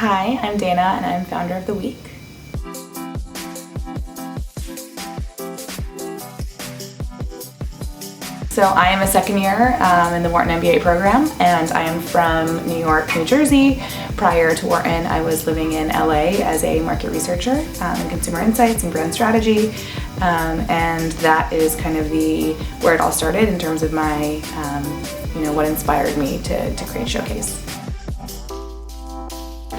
Hi, I'm Dana and I'm founder of The Week. So I am a second year in the Wharton MBA program, and I am from New York, New Jersey. Prior to Wharton, I was living in LA as a market researcher in consumer insights and brand strategy, and that is kind of where it all started in terms of my, what inspired me to create Showcase.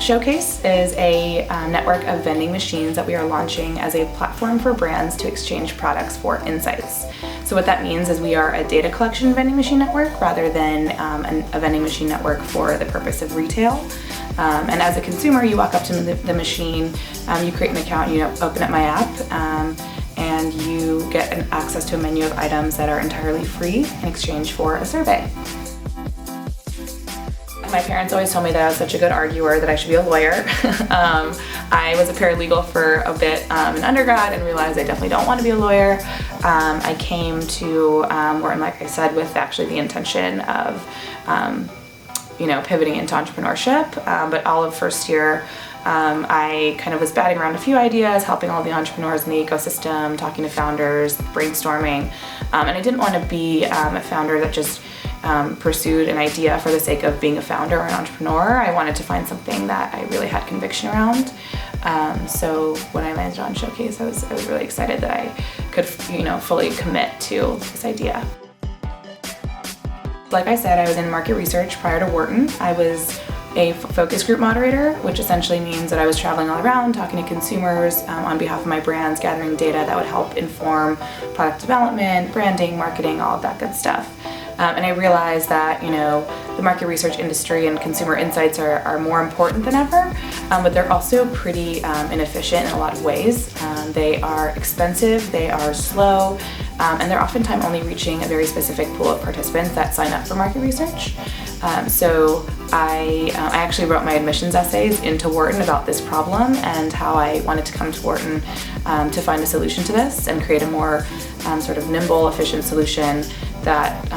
Showcase is a network of vending machines that we are launching as a platform for brands to exchange products for insights. So what that means is we are a data collection vending machine network rather than a vending machine network for the purpose of retail. And as a consumer, you walk up to the machine, you create an account, you open up my app, and you get access to a menu of items that are entirely free in exchange for a survey. My parents always told me that I was such a good arguer that I should be a lawyer. I was a paralegal for a bit in undergrad and realized I definitely don't want to be a lawyer. I came to Wharton, like I said, with actually the intention of pivoting into entrepreneurship. But all of first year, I kind of was batting around a few ideas, helping all the entrepreneurs in the ecosystem, talking to founders, brainstorming. And I didn't want to be a founder that just pursued an idea for the sake of being a founder or an entrepreneur. I wanted to find something that I really had conviction around. So when I landed on Showcase, I was really excited that I could, fully commit to this idea. Like I said, I was in market research prior to Wharton. I was a focus group moderator, which essentially means that I was traveling all around, talking to consumers on behalf of my brands, gathering data that would help inform product development, branding, marketing, all of that good stuff. And I realized that, the market research industry and consumer insights are more important than ever, but they're also pretty inefficient in a lot of ways. They are expensive, they are slow, and they're oftentimes only reaching a very specific pool of participants that sign up for market research. So I actually wrote my admissions essays into Wharton about this problem and how I wanted to come to Wharton to find a solution to this and create a more sort of nimble, efficient solution that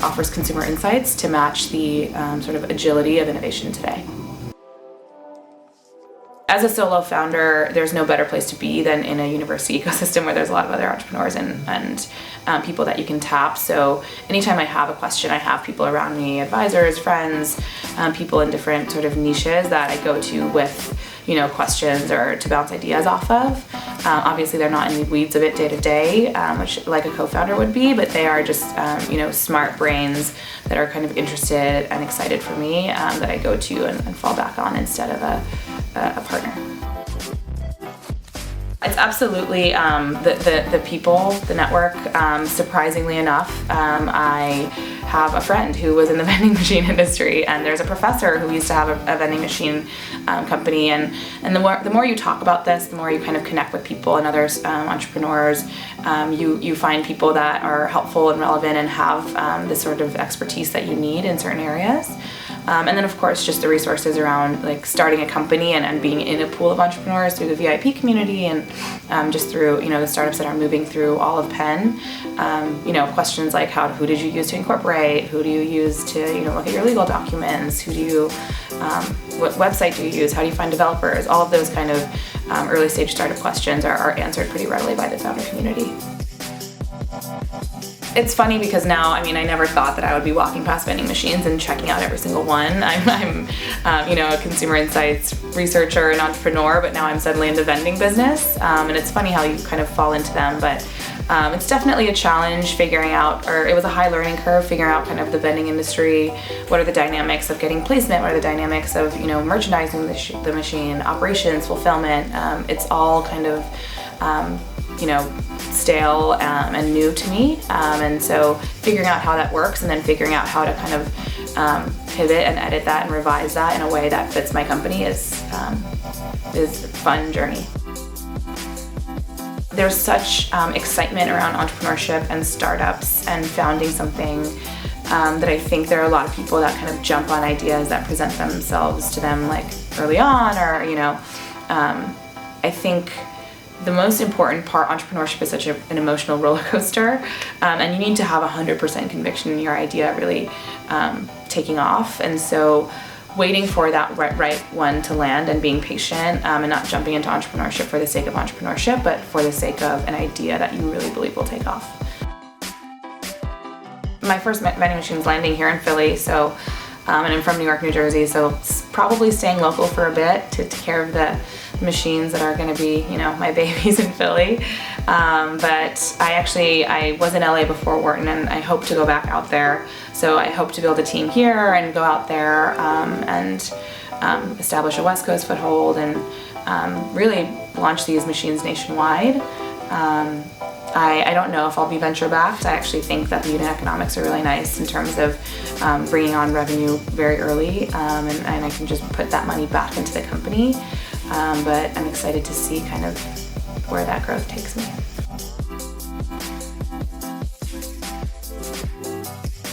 offers consumer insights to match the sort of agility of innovation today. As a solo founder, there's no better place to be than in a university ecosystem where there's a lot of other entrepreneurs and people that you can tap. So anytime I have a question, I have people around me, advisors, friends, people in different sort of niches that I go to with questions or to bounce ideas off of. Obviously, they're not in the weeds of it day to day, which like a co-founder would be, but they are just smart brains that are kind of interested and excited for me that I go to and fall back on instead of a partner. It's absolutely the people, the network. Surprisingly enough, I have a friend who was in the vending machine industry, and there's a professor who used to have a vending machine company. And the more you talk about this, the more you kind of connect with people and other entrepreneurs. You find people that are helpful and relevant and have the sort of expertise that you need in certain areas. And then of course just the resources around like starting a company and being in a pool of entrepreneurs through the VIP community and just through the startups that are moving through all of Penn. Questions like who did you use to incorporate? Who do you use to look at your legal documents? What website do you use? How do you find developers? All of those kind of early stage startup questions are answered pretty readily by the founder community. It's funny because now, I never thought that I would be walking past vending machines and checking out every single one. I'm a consumer insights researcher and entrepreneur, but now I'm suddenly in the vending business. And it's funny how you kind of fall into them, but it's definitely a challenge figuring out, or it was a high learning curve figuring out kind of the vending industry. What are the dynamics of getting placement? What are the dynamics of, merchandising the machine, operations, fulfillment? It's all kind of, stale and new to me, and so figuring out how that works and then figuring out how to kind of pivot and edit that and revise that in a way that fits my company is a fun journey. There's such excitement around entrepreneurship and startups and founding something that I think there are a lot of people that kind of jump on ideas that present themselves to them like early on, or I think the most important part, entrepreneurship is such an emotional roller coaster, and you need to have 100% conviction in your idea really taking off. And so waiting for that right one to land and being patient, and not jumping into entrepreneurship for the sake of entrepreneurship, but for the sake of an idea that you really believe will take off. My first vending machine's landing here in Philly, so and I'm from New York, New Jersey, so probably staying local for a bit to take care of the machines that are going to be, my babies in Philly. But I was in LA before Wharton, and I hope to go back out there. So I hope to build a team here and go out there and establish a West Coast foothold and really launch these machines nationwide. I don't know if I'll be venture backed. I actually think that the unit economics are really nice in terms of bringing on revenue very early, and I can just put that money back into the company. But I'm excited to see kind of where that growth takes me.